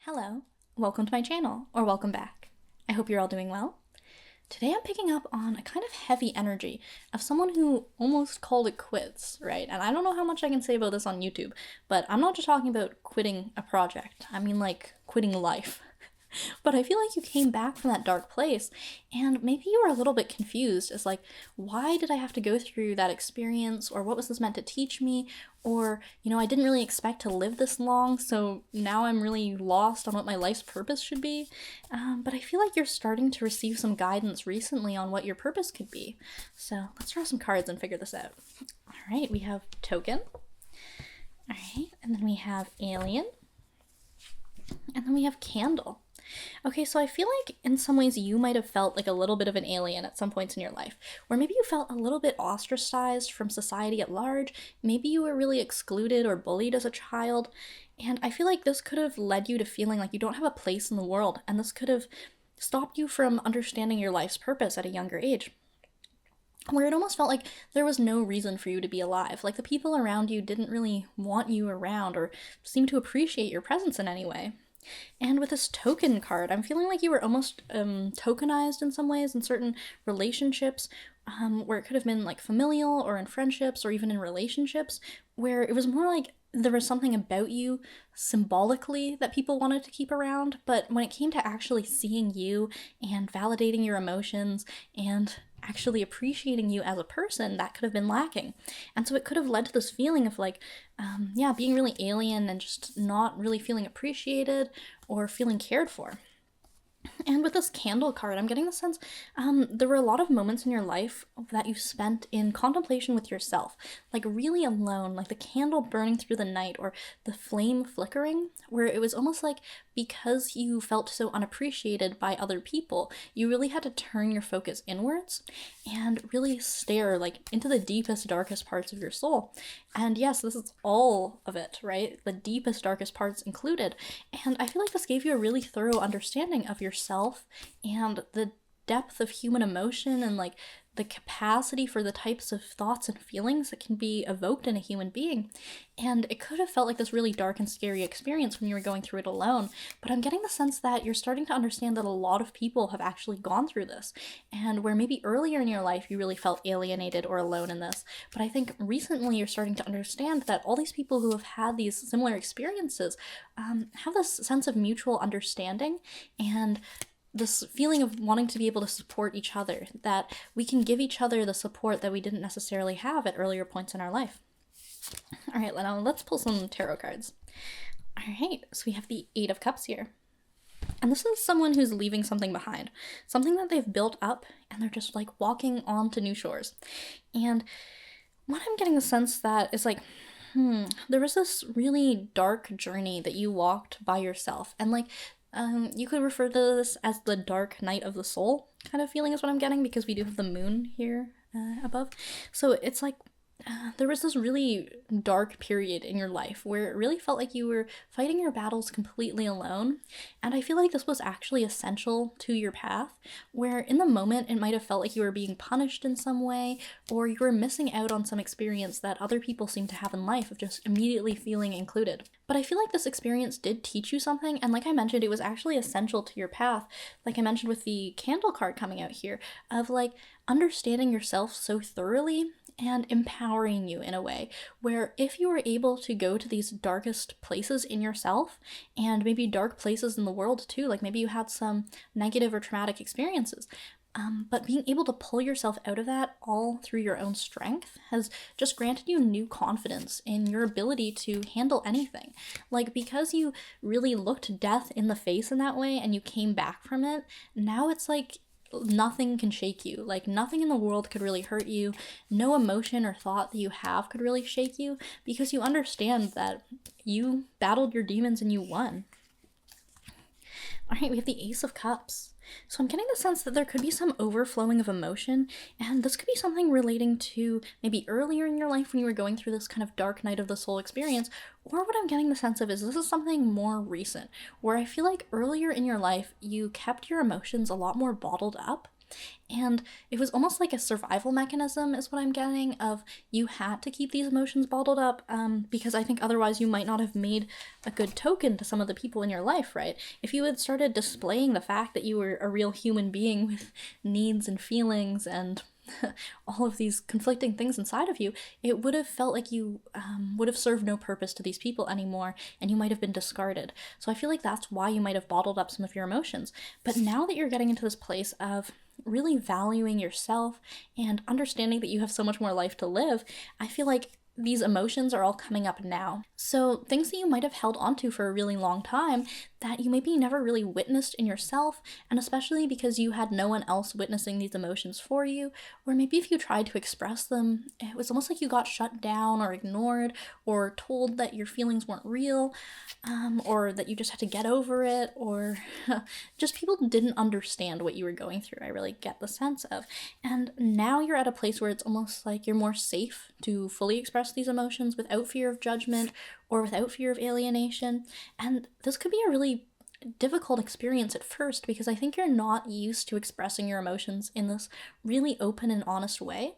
Hello, welcome to my channel, or welcome back. I hope you're all doing well. Today I'm picking up on a kind of heavy energy of someone who almost called it quits, right? And I don't know how much I can say about this on YouTube, but I'm not just talking about quitting a project. I mean like quitting life. But I feel like you came back from that dark place and maybe you were a little bit confused as like, why did I have to go through that experience? Or what was this meant to teach me? Or, I didn't really expect to live this long, so now I'm really lost on what my life's purpose should be. But I feel like you're starting to receive some guidance recently on what your purpose could be. So let's draw some cards and figure this out. All right, we have Token. All right, and then we have Alien. And then we have Candle. Okay, so I feel like in some ways you might have felt like a little bit of an alien at some points in your life, where maybe you felt a little bit ostracized from society at large, maybe you were really excluded or bullied as a child, and I feel like this could have led you to feeling like you don't have a place in the world, and this could have stopped you from understanding your life's purpose at a younger age. Where it almost felt like there was no reason for you to be alive, like the people around you didn't really want you around or seem to appreciate your presence in any way. And with this Token card, I'm feeling like you were almost tokenized in some ways in certain relationships, where it could have been like familial or in friendships or even in relationships, where it was more like there was something about you symbolically that people wanted to keep around, but when it came to actually seeing you and validating your emotions and actually appreciating you as a person, that could have been lacking. And so it could have led to this feeling of like, being really alien and just not really feeling appreciated or feeling cared for. And with this Candle card, I'm getting the sense there were a lot of moments in your life that you spent in contemplation with yourself, like really alone, like the candle burning through the night or the flame flickering, where it was almost like because you felt so unappreciated by other people, you really had to turn your focus inwards and really stare like into the deepest, darkest parts of your soul. And yes, this is all of it, right? The deepest, darkest parts included. And I feel like this gave you a really thorough understanding of yourself and the depth of human emotion and like the capacity for the types of thoughts and feelings that can be evoked in a human being. And it could have felt like this really dark and scary experience when you were going through it alone, but I'm getting the sense that you're starting to understand that a lot of people have actually gone through this, and where maybe earlier in your life you really felt alienated or alone in this, but I think recently you're starting to understand that all these people who have had these similar experiences have this sense of mutual understanding and this feeling of wanting to be able to support each other, that we can give each other the support that we didn't necessarily have at earlier points in our life. All right, now let's pull some tarot cards. All right, so we have the Eight of Cups here. And this is someone who's leaving something behind, something that they've built up, and they're just like walking on to new shores. And what I'm getting the sense that is like, there was this really dark journey that you walked by yourself, and like you could refer to this as the dark night of the soul kind of feeling is what I'm getting, because we do have the moon here above. So it's like there was this really dark period in your life where it really felt like you were fighting your battles completely alone. And I feel like this was actually essential to your path, where in the moment it might have felt like you were being punished in some way, or you were missing out on some experience that other people seem to have in life of just immediately feeling included. But I feel like this experience did teach you something, and like I mentioned, it was actually essential to your path, like I mentioned with the Candle card coming out here, of like understanding yourself so thoroughly and empowering you in a way where if you were able to go to these darkest places in yourself and maybe dark places in the world too, like maybe you had some negative or traumatic experiences, but being able to pull yourself out of that all through your own strength has just granted you new confidence in your ability to handle anything. Like, because you really looked death in the face in that way and you came back from it, now it's like nothing can shake you. Like, nothing in the world could really hurt you. No emotion or thought that you have could really shake you, because you understand that you battled your demons and you won. All right, we have the Ace of Cups. So I'm getting the sense that there could be some overflowing of emotion, and this could be something relating to maybe earlier in your life when you were going through this kind of dark night of the soul experience, or what I'm getting the sense of is this is something more recent, where I feel like earlier in your life you kept your emotions a lot more bottled up, And it was almost like a survival mechanism, is what I'm getting, of you had to keep these emotions bottled up, because I think otherwise you might not have made a good token to some of the people in your life, right? If you had started displaying the fact that you were a real human being with needs and feelings and all of these conflicting things inside of you, it would have felt like you would have served no purpose to these people anymore, and you might have been discarded. So I feel like that's why you might have bottled up some of your emotions. But now that you're getting into this place of really valuing yourself and understanding that you have so much more life to live, I feel like these emotions are all coming up now. So things that you might have held onto for a really long time that you maybe never really witnessed in yourself, and especially because you had no one else witnessing these emotions for you, or maybe if you tried to express them, it was almost like you got shut down or ignored or told that your feelings weren't real, or that you just had to get over it, or just people didn't understand what you were going through. I really get the sense of. And now you're at a place where it's almost like you're more safe to fully express these emotions without fear of judgment or without fear of alienation. And this could be a really difficult experience at first because I think you're not used to expressing your emotions in this really open and honest way.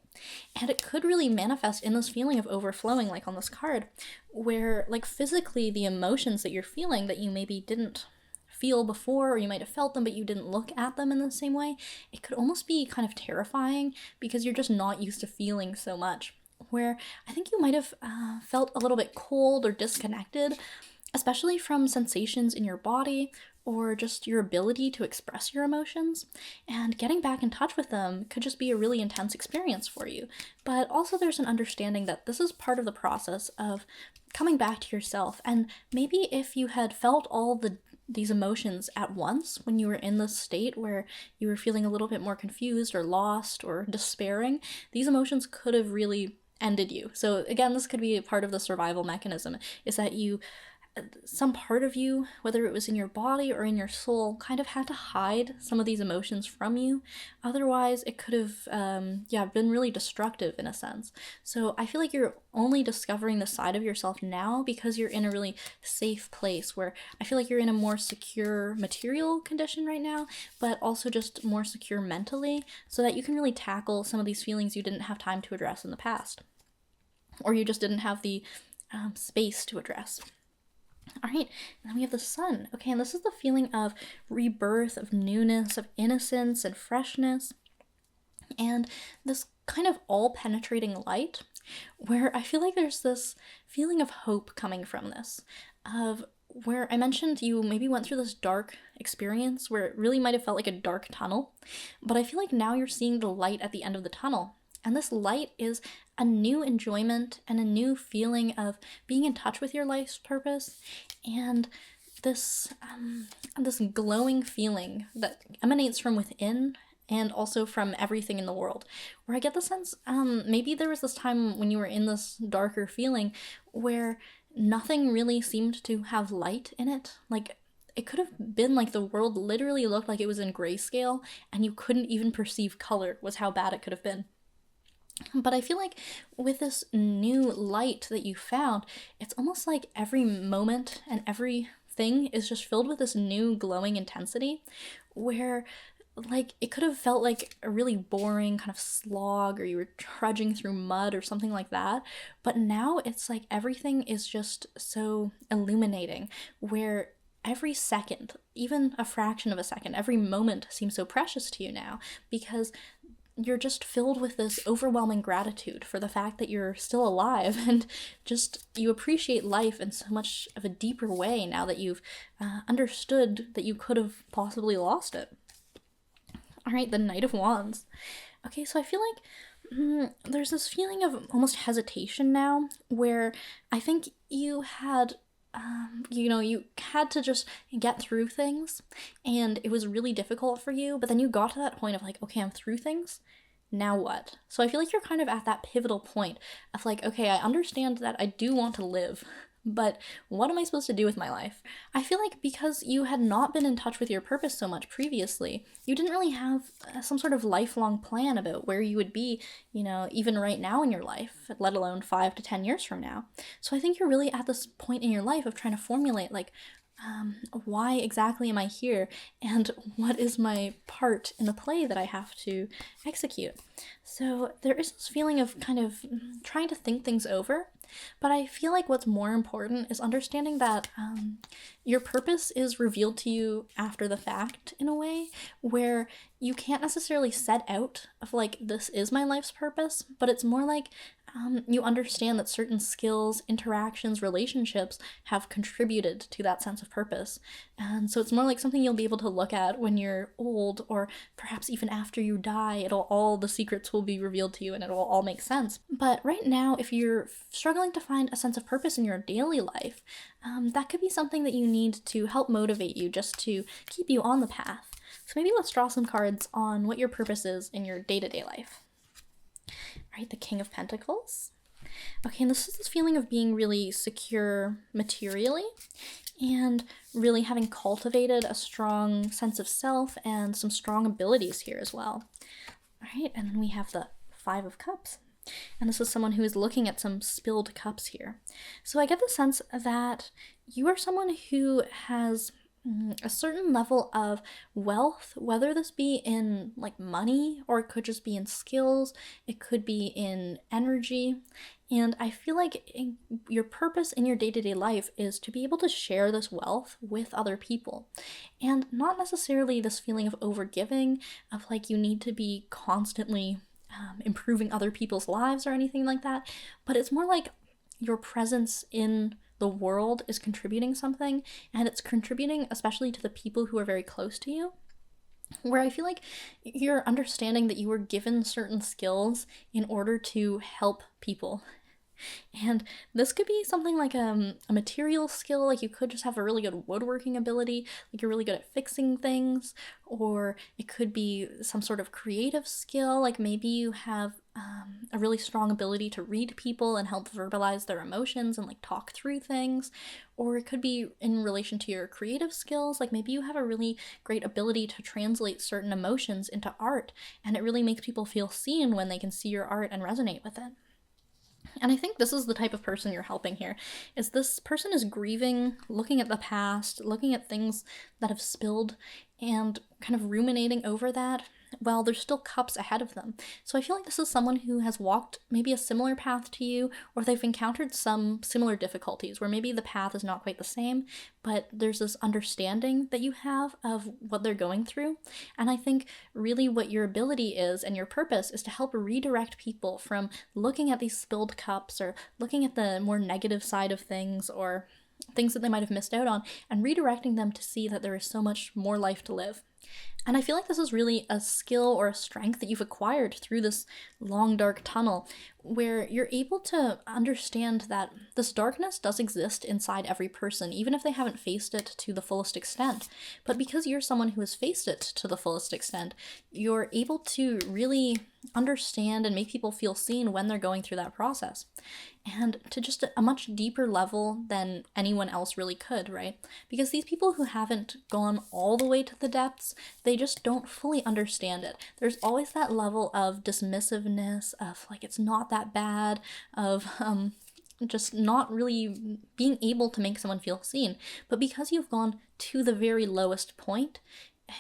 And it could really manifest in this feeling of overflowing, like on this card, where, like, physically the emotions that you're feeling that you maybe didn't feel before, or you might have felt them but you didn't look at them in the same way, it could almost be kind of terrifying because you're just not used to feeling so much. Where I think you might have felt a little bit cold or disconnected, especially from sensations in your body or just your ability to express your emotions. And getting back in touch with them could just be a really intense experience for you. But also, there's an understanding that this is part of the process of coming back to yourself. And maybe if you had felt all these emotions at once when you were in this state where you were feeling a little bit more confused or lost or despairing, these emotions could have really ended you. So again, this could be a part of the survival mechanism, is that some part of you, whether it was in your body or in your soul, kind of had to hide some of these emotions from you. Otherwise, it could have, been really destructive in a sense. So I feel like you're only discovering the side of yourself now because you're in a really safe place where I feel like you're in a more secure material condition right now, but also just more secure mentally, so that you can really tackle some of these feelings you didn't have time to address in the past, or you just didn't have the space to address. All right, then we have the sun. Okay, and this is the feeling of rebirth, of newness, of innocence and freshness, and this kind of all-penetrating light, where I feel like there's this feeling of hope coming from this, of where I mentioned you maybe went through this dark experience where it really might have felt like a dark tunnel, but I feel like now you're seeing the light at the end of the tunnel. And this light is a new enjoyment and a new feeling of being in touch with your life's purpose, and this glowing feeling that emanates from within and also from everything in the world. Where I get the sense, maybe there was this time when you were in this darker feeling where nothing really seemed to have light in it. Like, it could have been like the world literally looked like it was in grayscale and you couldn't even perceive color, was how bad it could have been. But I feel like with this new light that you found, it's almost like every moment and everything is just filled with this new glowing intensity where, like, it could have felt like a really boring kind of slog, or you were trudging through mud or something like that. But now it's like everything is just so illuminating, where every second, even a fraction of a second, every moment seems so precious to you now, because you're just filled with this overwhelming gratitude for the fact that you're still alive, and just you appreciate life in so much of a deeper way now that you've understood that you could have possibly lost it. All right, the Knight of Wands. Okay, so I feel like there's this feeling of almost hesitation now, where I think you had you had to just get through things, and it was really difficult for you, but then you got to that point of like, okay, I'm through things, now what? So I feel like you're kind of at that pivotal point of like, okay, I understand that I do want to live, but what am I supposed to do with my life? I feel like because you had not been in touch with your purpose so much previously, you didn't really have some sort of lifelong plan about where you would be, even right now in your life, let alone 5 to 10 years from now. So I think you're really at this point in your life of trying to formulate, like, why exactly am I here, and what is my part in the play that I have to execute. So there is this feeling of kind of trying to think things over, but I feel like what's more important is understanding that your purpose is revealed to you after the fact in a way where you can't necessarily set out of like, this is my life's purpose, but it's more like you understand that certain skills, interactions, relationships have contributed to that sense of purpose. And so it's more like something you'll be able to look at when you're old, or perhaps even after you die. All the secrets will be revealed to you and it'll all make sense. But right now, if you're struggling to find a sense of purpose in your daily life, that could be something that you need to help motivate you, just to keep you on the path. So maybe let's draw some cards on what your purpose is in your day-to-day life. All right, the King of Pentacles. Okay, and this is this feeling of being really secure materially and really having cultivated a strong sense of self and some strong abilities here as well. All right, and then we have the Five of Cups. And this is someone who is looking at some spilled cups here. So I get the sense that you are someone who has a certain level of wealth, whether this be in like money, or it could just be in skills, it could be in energy. And I feel like your purpose in your day-to-day life is to be able to share this wealth with other people. And not necessarily this feeling of overgiving, of like you need to be constantly improving other people's lives or anything like that, but it's more like your presence in the world is contributing something, and it's contributing especially to the people who are very close to you, where I feel like you're understanding that you were given certain skills in order to help people. And this could be something like a material skill, like you could just have a really good woodworking ability, like you're really good at fixing things, or it could be some sort of creative skill, like maybe you have a really strong ability to read people and help verbalize their emotions and like talk through things, or it could be in relation to your creative skills, like maybe you have a really great ability to translate certain emotions into art, and it really makes people feel seen when they can see your art and resonate with it. And I think this is the type of person you're helping here, is this person is grieving, looking at the past, looking at things that have spilled, and kind of ruminating over that while there's still cups ahead of them. So I feel like this is someone who has walked maybe a similar path to you, or they've encountered some similar difficulties where maybe the path is not quite the same, but there's this understanding that you have of what they're going through. And I think really what your ability is and your purpose is to help redirect people from looking at these spilled cups or looking at the more negative side of things, or things that they might have missed out on, and redirecting them to see that there is so much more life to live. And I feel like this is really a skill or a strength that you've acquired through this long, dark tunnel, where you're able to understand that this darkness does exist inside every person, even if they haven't faced it to the fullest extent. But because you're someone who has faced it to the fullest extent, you're able to really understand and make people feel seen when they're going through that process. And to just a much deeper level than anyone else really could, right? Because these people who haven't gone all the way to the depths, they just don't fully understand it. There's always that level of dismissiveness, of like, it's not that bad, of just not really being able to make someone feel seen. But because you've gone to the very lowest point,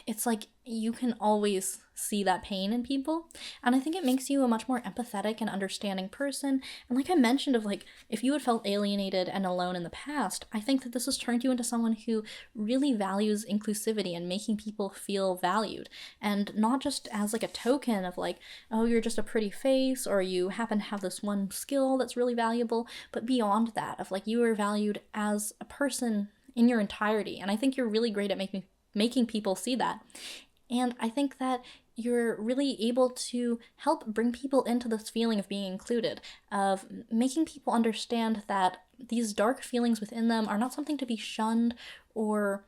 it's like you can always see that pain in people. And I think it makes you a much more empathetic and understanding person. And like I mentioned, of like, if you had felt alienated and alone in the past, I think that this has turned you into someone who really values inclusivity and making people feel valued. And not just as like a token of like, oh, you're just a pretty face, or you happen to have this one skill that's really valuable, but beyond that, of like, you are valued as a person in your entirety. And I think you're really great at making people see that. And I think that you're really able to help bring people into this feeling of being included, of making people understand that these dark feelings within them are not something to be shunned or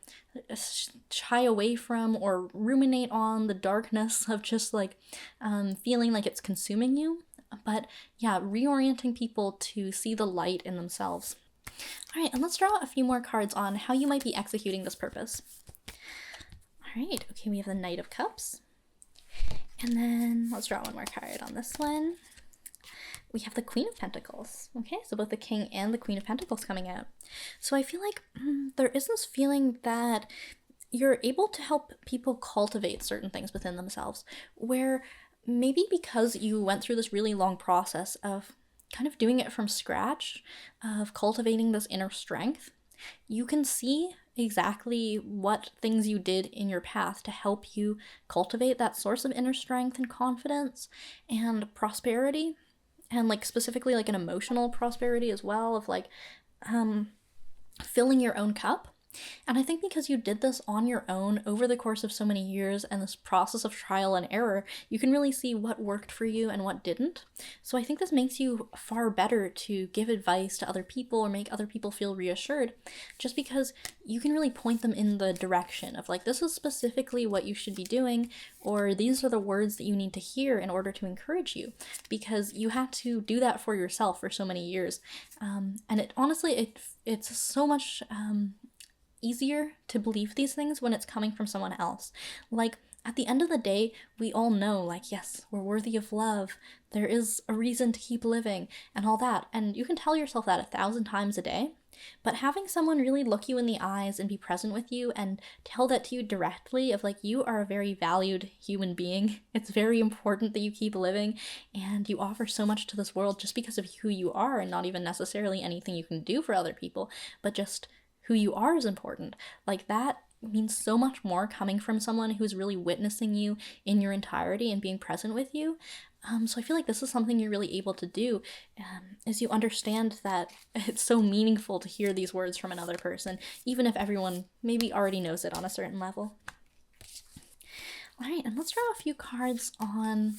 shy away from or ruminate on the darkness of just like feeling like it's consuming you. But yeah, reorienting people to see the light in themselves. All right, and let's draw a few more cards on how you might be executing this purpose. All right, okay, we have the Knight of Cups. And then let's draw one more card on this one. we have the Queen of Pentacles. Okay, so both the King and the Queen of Pentacles coming out. So I feel like there is this feeling that you're able to help people cultivate certain things within themselves, where maybe because you went through this really long process of kind of doing it from scratch, of cultivating this inner strength, you can see exactly what things you did in your path to help you cultivate that source of inner strength and confidence and prosperity, and like specifically like an emotional prosperity as well, of like filling your own cup. And I think because you did this on your own over the course of so many years and this process of trial and error, you can really see what worked for you and what didn't. So I think this makes you far better to give advice to other people or make other people feel reassured, just because you can really point them in the direction of like, this is specifically what you should be doing, or these are the words that you need to hear in order to encourage you, because you had to do that for yourself for so many years. And it honestly, it's so much easier to believe these things when it's coming from someone else. Like, at the end of the day, we all know, like, yes, we're worthy of love, there is a reason to keep living, and all that. And you can tell yourself that 1,000 times a day, but having someone really look you in the eyes and be present with you and tell that to you directly of like, you are a very valued human being, it's very important that you keep living, and you offer so much to this world just because of who you are, and not even necessarily anything you can do for other people, but just who you are is important. Like, that means so much more coming from someone who's really witnessing you in your entirety and being present with you. So I feel like this is something you're really able to do, is you understand that it's so meaningful to hear these words from another person, even if everyone maybe already knows it on a certain level. All right, and let's draw a few cards on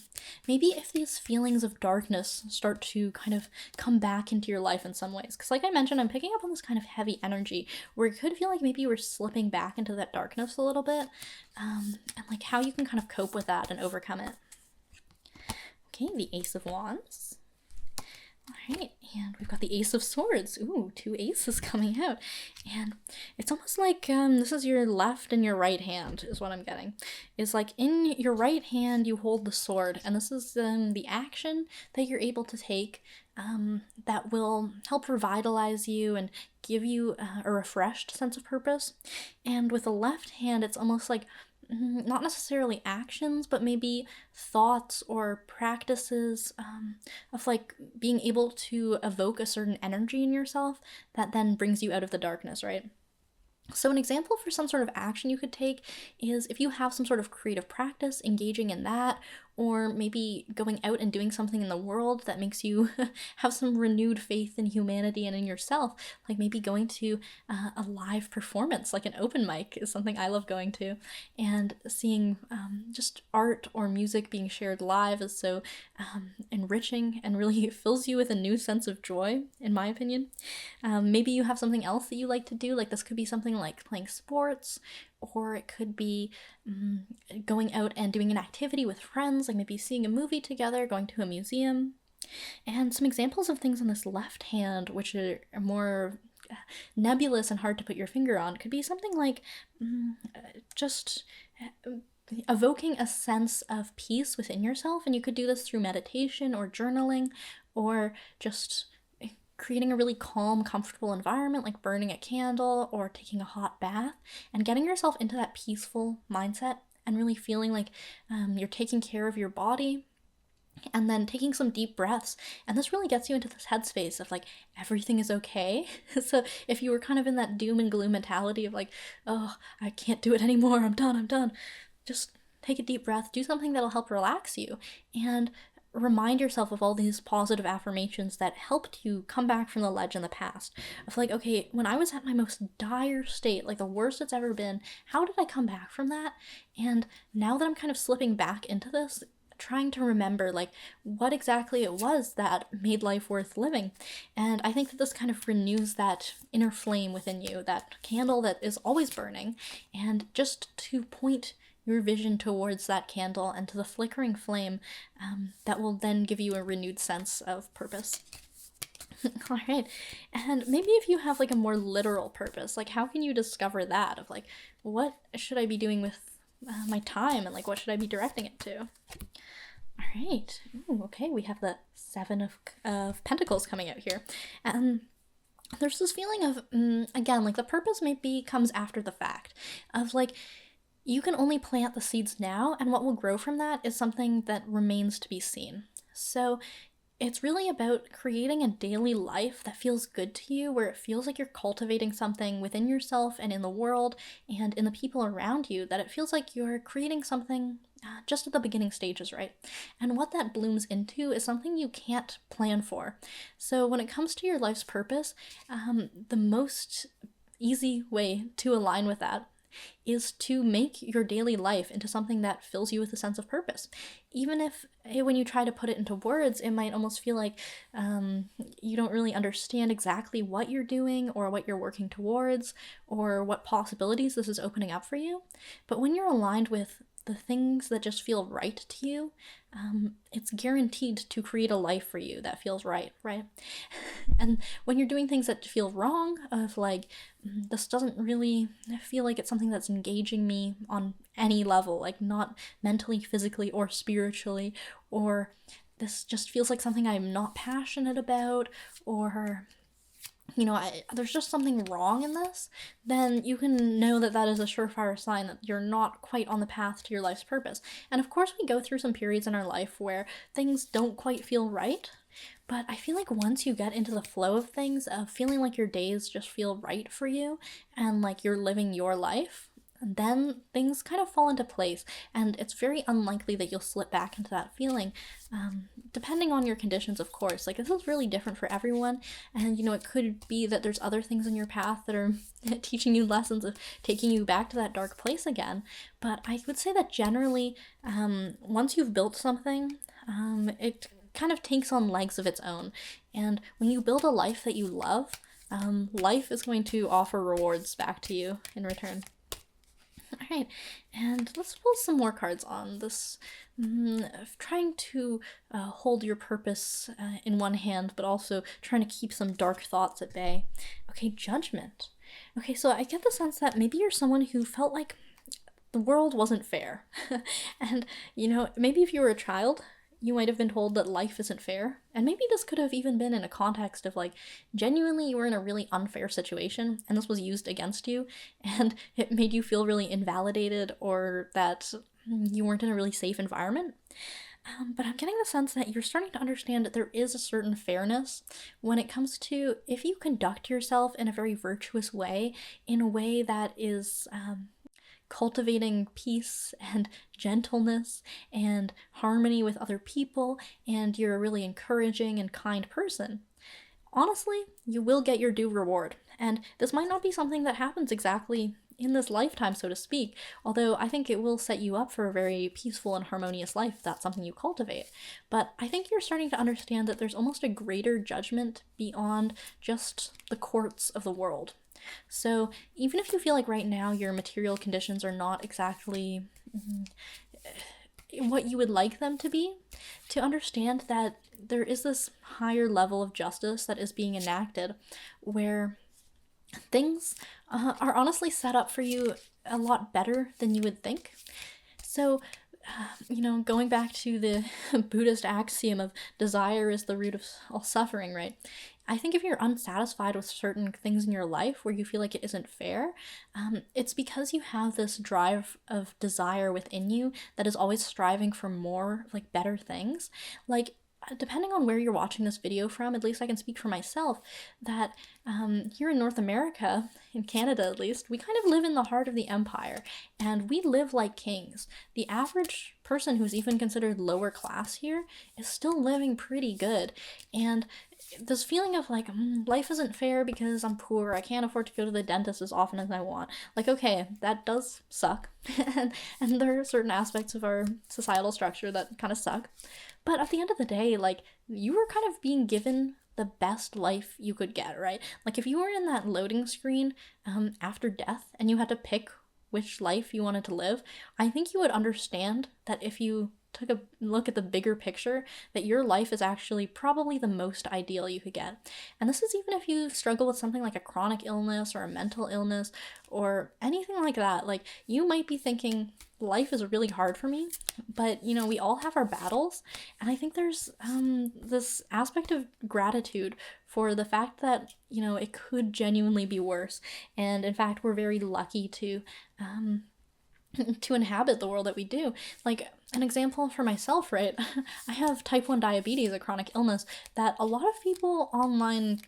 maybe if these feelings of darkness start to kind of come back into your life in some ways. Because like I mentioned, I'm picking up on this kind of heavy energy where it could feel like maybe you were slipping back into that darkness a little bit, and like how you can kind of cope with that and overcome it. Okay, the Ace of Wands. All right, and we've got the Ace of Swords. Ooh, 2 aces coming out. And it's almost like this is your left and your right hand is what I'm getting. It's like in your right hand you hold the sword, and this is the action that you're able to take that will help revitalize you and give you a refreshed sense of purpose. And with the left hand, it's almost like not necessarily actions, but maybe thoughts or practices of like being able to evoke a certain energy in yourself that then brings you out of the darkness, right? So an example for some sort of action you could take is if you have some sort of creative practice, engaging in that, or maybe going out and doing something in the world that makes you have some renewed faith in humanity and in yourself, like maybe going to a live performance, like an open mic is something I love going to, and seeing just art or music being shared live is so enriching and really fills you with a new sense of joy, in my opinion. Maybe you have something else that you like to do, like this could be something like playing sports, or it could be going out and doing an activity with friends, like maybe seeing a movie together, going to a museum. And some examples of things on this left hand, which are more nebulous and hard to put your finger on, could be something like just evoking a sense of peace within yourself. And you could do this through meditation or journaling, or just creating a really calm, comfortable environment, like burning a candle or taking a hot bath, and getting yourself into that peaceful mindset and really feeling like you're taking care of your body, and then taking some deep breaths. And this really gets you into this headspace of like, everything is okay. So if you were kind of in that doom and gloom mentality of like, oh, I can't do it anymore, I'm done, just take a deep breath, do something that'll help relax you, and remind yourself of all these positive affirmations that helped you come back from the ledge in the past. Of like, okay, when I was at my most dire state, like the worst it's ever been, how did I come back from that? And now that I'm kind of slipping back into this, trying to remember like what exactly it was that made life worth living. And I think that this kind of renews that inner flame within you, that candle that is always burning, and just to point your vision towards that candle and to the flickering flame that will then give you a renewed sense of purpose. All right, and maybe if you have like a more literal purpose, like how can you discover that, of like, what should I be doing with my time, and like what should I be directing it to? All right. Ooh, okay, we have the Seven of Pentacles coming out here. And there's this feeling of, again, like the purpose maybe comes after the fact of like, you can only plant the seeds now, and what will grow from that is something that remains to be seen. So it's really about creating a daily life that feels good to you, where it feels like you're cultivating something within yourself and in the world and in the people around you, that it feels like you're creating something just at the beginning stages, right? And what that blooms into is something you can't plan for. So when it comes to your life's purpose, the most easy way to align with that is to make your daily life into something that fills you with a sense of purpose. Even if when you try to put it into words, it might almost feel like you don't really understand exactly what you're doing or what you're working towards or what possibilities this is opening up for you. But when you're aligned with the things that just feel right to you, it's guaranteed to create a life for you that feels right, right? And when you're doing things that feel wrong, of like, this doesn't really feel like it's something that's engaging me on any level, like not mentally, physically, or spiritually, or this just feels like something I'm not passionate about, or there's just something wrong in this, then you can know that that is a surefire sign that you're not quite on the path to your life's purpose. And of course, we go through some periods in our life where things don't quite feel right. But I feel like once you get into the flow of things, of feeling like your days just feel right for you and like you're living your life, then things kind of fall into place, and it's very unlikely that you'll slip back into that feeling, depending on your conditions, of course. Like, this is really different for everyone, and it could be that there's other things in your path that are teaching you lessons of taking you back to that dark place again. But I would say that generally, once you've built something, it kind of takes on legs of its own, and when you build a life that you love, life is going to offer rewards back to you in return. All right, and let's pull some more cards on this. Trying to hold your purpose in one hand, but also trying to keep some dark thoughts at bay. Okay, Judgment. Okay, so I get the sense that maybe you're someone who felt like the world wasn't fair. And, maybe if you were a child, you might have been told that life isn't fair. And maybe this could have even been in a context of like, genuinely you were in a really unfair situation and this was used against you and it made you feel really invalidated, or that you weren't in a really safe environment. But I'm getting the sense that you're starting to understand that there is a certain fairness when it comes to if you conduct yourself in a very virtuous way, in a way that is cultivating peace and gentleness and harmony with other people, and you're a really encouraging and kind person, honestly, you will get your due reward. And this might not be something that happens exactly in this lifetime, so to speak, although I think it will set you up for a very peaceful and harmonious life if that's something you cultivate. But I think you're starting to understand that there's almost a greater judgment beyond just the courts of the world. So even if you feel like right now your material conditions are not exactly what you would like them to be, to understand that there is this higher level of justice that is being enacted, where things are honestly set up for you a lot better than you would think. So going back to the Buddhist axiom of desire is the root of all suffering, right? I think if you're unsatisfied with certain things in your life where you feel like it isn't fair, it's because you have this drive of desire within you that is always striving for more, like better things. Like, depending on where you're watching this video from, at least I can speak for myself, that here in North America, in Canada at least, we kind of live in the heart of the empire, and we live like kings. The average person who's even considered lower class here is still living pretty good, and this feeling of like, life isn't fair because I'm poor, I can't afford to go to the dentist as often as I want. Like, okay, that does suck, and there are certain aspects of our societal structure that kind of suck. But at the end of the day, like, you were kind of being given the best life you could get, right? Like, if you were in that loading screen after death and you had to pick which life you wanted to live, I think you would understand that if you took a look at the bigger picture, that your life is actually probably the most ideal you could get. And this is even if you struggle with something like a chronic illness or a mental illness or anything like that. Like, you might be thinking, life is really hard for me, but we all have our battles. And I think there's this aspect of gratitude for the fact that it could genuinely be worse. And in fact, we're very lucky to to inhabit the world that we do. Like, an example for myself, right? I have type 1 diabetes, a chronic illness that a lot of people online,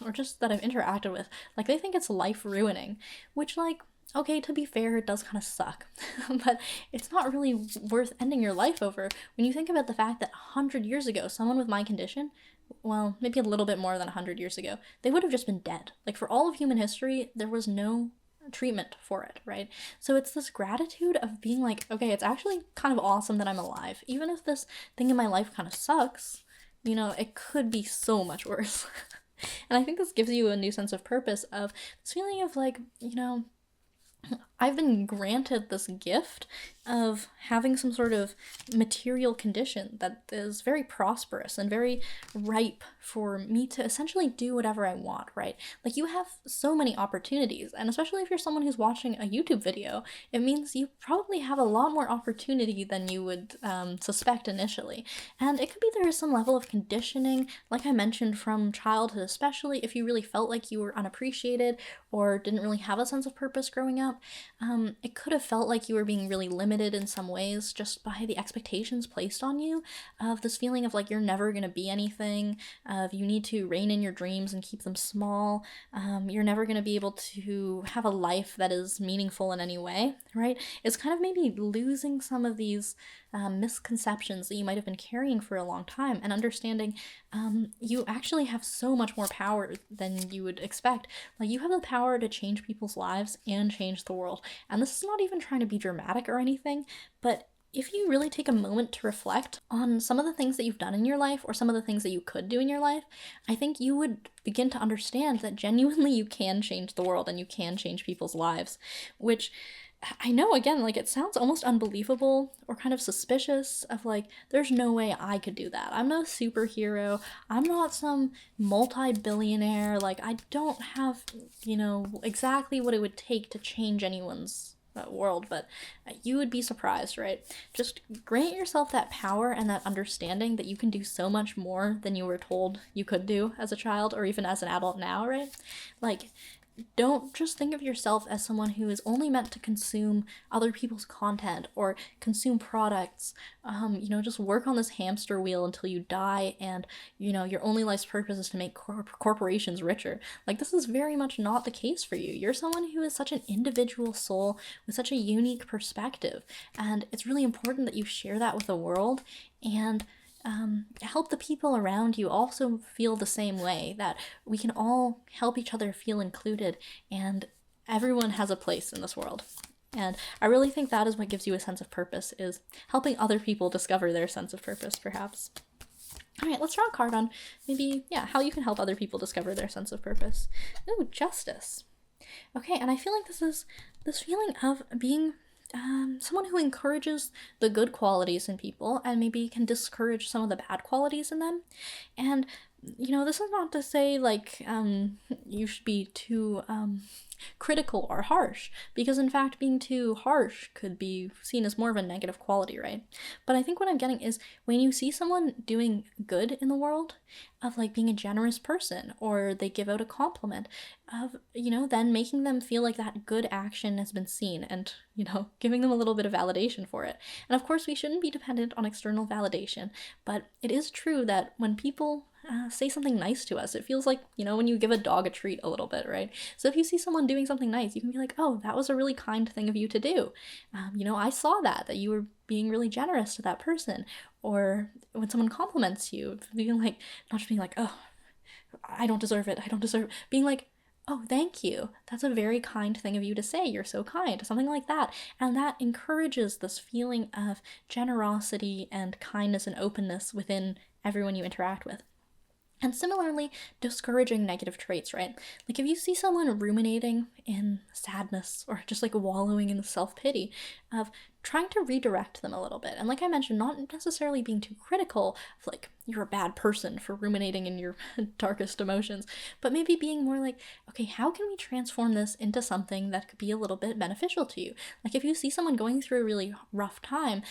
or just that I've interacted with, like, they think it's life ruining, which, like, okay, to be fair, it does kind of suck, but it's not really worth ending your life over when you think about the fact that 100 years ago, someone with my condition, well, maybe a little bit more than 100 years ago, they would have just been dead. Like, for all of human history, there was no treatment for it, right? So it's this gratitude of being like, okay, it's actually kind of awesome that I'm alive. Even if this thing in my life kind of sucks, it could be so much worse. And I think this gives you a new sense of purpose, of this feeling of like, I've been granted this gift of having some sort of material condition that is very prosperous and very ripe for me to essentially do whatever I want, right? Like, you have so many opportunities, and especially if you're someone who's watching a YouTube video, it means you probably have a lot more opportunity than you would suspect initially. And it could be there is some level of conditioning, like I mentioned, from childhood, especially if you really felt like you were unappreciated or didn't really have a sense of purpose growing up. It could have felt like you were being really limited in some ways just by the expectations placed on you, of this feeling of like you're never going to be anything, of you need to rein in your dreams and keep them small, you're never going to be able to have a life that is meaningful in any way, right? It's kind of maybe losing some of these misconceptions that you might have been carrying for a long time, and understanding you actually have so much more power than you would expect. Like, you have the power to change people's lives and change the world. And this is not even trying to be dramatic or anything, but if you really take a moment to reflect on some of the things that you've done in your life, or some of the things that you could do in your life, I think you would begin to understand that genuinely you can change the world and you can change people's lives, which I know, again, like, it sounds almost unbelievable or kind of suspicious of like, there's no way I could do that. I'm no superhero. I'm not some multi-billionaire. Like, I don't have, exactly what it would take to change anyone's world, but you would be surprised, right? Just grant yourself that power and that understanding that you can do so much more than you were told you could do as a child or even as an adult now, right? Like, don't just think of yourself as someone who is only meant to consume other people's content or consume products. Just work on this hamster wheel until you die, and your only life's purpose is to make corporations richer. Like, this is very much not the case for you. You're someone who is such an individual soul with such a unique perspective, and it's really important that you share that with the world, and help the people around you also feel the same way, that we can all help each other feel included, and everyone has a place in this world. And I really think that is what gives you a sense of purpose, is helping other people discover their sense of purpose, perhaps. All right, let's draw a card on maybe, how you can help other people discover their sense of purpose. Ooh, justice. Okay, and I feel like this is this feeling of being someone who encourages the good qualities in people and maybe can discourage some of the bad qualities in them. And this is not to say like you should be too critical or harsh, because in fact being too harsh could be seen as more of a negative quality, right? But I think what I'm getting is, when you see someone doing good in the world, of like being a generous person, or they give out a compliment, of then making them feel like that good action has been seen, and giving them a little bit of validation for it. And of course we shouldn't be dependent on external validation, but it is true that when people say something nice to us, it feels like when you give a dog a treat a little bit, right? So if you see someone doing something nice, you can be like, oh, that was a really kind thing of you to do. I saw that you were being really generous to that person. Or when someone compliments you, being like, not just being like, oh, I don't deserve it, being like, oh, thank you, that's a very kind thing of you to say, you're so kind, something like that. And that encourages this feeling of generosity and kindness and openness within everyone you interact with. And similarly, discouraging negative traits, right? Like if you see someone ruminating in sadness or just like wallowing in self pity, of trying to redirect them a little bit. And like I mentioned, not necessarily being too critical of like, you're a bad person for ruminating in your darkest emotions, but maybe being more like, okay, how can we transform this into something that could be a little bit beneficial to you? Like if you see someone going through a really rough time,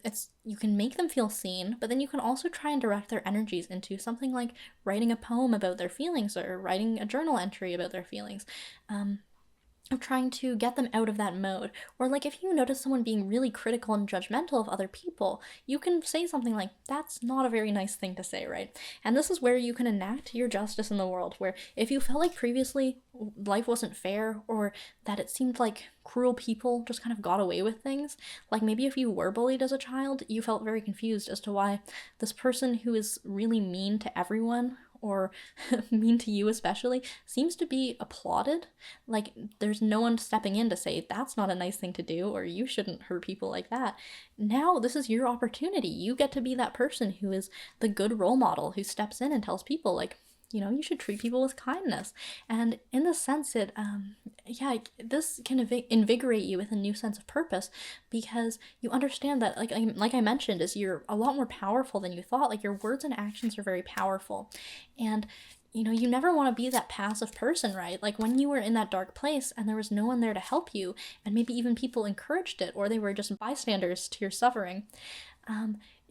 it's you can make them feel seen, but then you can also try and direct their energies into something like writing a poem about their feelings or writing a journal entry about their feelings. Of trying to get them out of that mode. Or like if you notice someone being really critical and judgmental of other people, you can say something like, that's not a very nice thing to say, right? And this is where you can enact your justice in the world, where if you felt like previously life wasn't fair or that it seemed like cruel people just kind of got away with things, like maybe if you were bullied as a child, you felt very confused as to why this person who is really mean to everyone or mean to you especially seems to be applauded. Like there's no one stepping in to say that's not a nice thing to do or you shouldn't hurt people like that. Now this is your opportunity. You get to be that person who is the good role model who steps in and tells people like, you should treat people with kindness. And in the sense, this can invigorate you with a new sense of purpose because you understand that, like I mentioned, is you're a lot more powerful than you thought. Like your words and actions are very powerful, and you never want to be that passive person, right? Like when you were in that dark place and there was no one there to help you, and maybe even people encouraged it, or they were just bystanders to your suffering.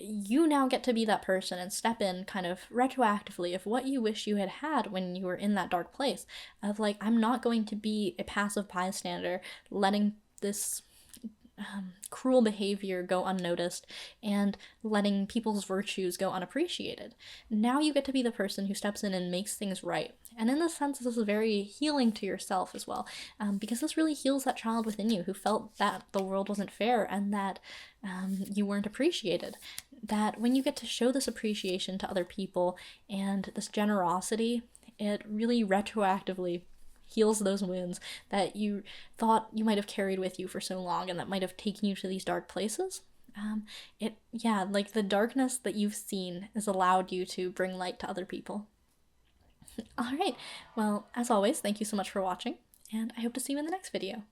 You now get to be that person and step in kind of retroactively of what you wish you had had when you were in that dark place. Of like, I'm not going to be a passive bystander letting this cruel behavior go unnoticed and letting people's virtues go unappreciated. Now you get to be the person who steps in and makes things right. And in this sense, this is very healing to yourself as well, because this really heals that child within you who felt that the world wasn't fair and that you weren't appreciated. That when you get to show this appreciation to other people and this generosity, it really retroactively heals those wounds that you thought you might have carried with you for so long and that might have taken you to these dark places. Like the darkness that you've seen has allowed you to bring light to other people. All right, well, as always, thank you so much for watching, and I hope to see you in the next video.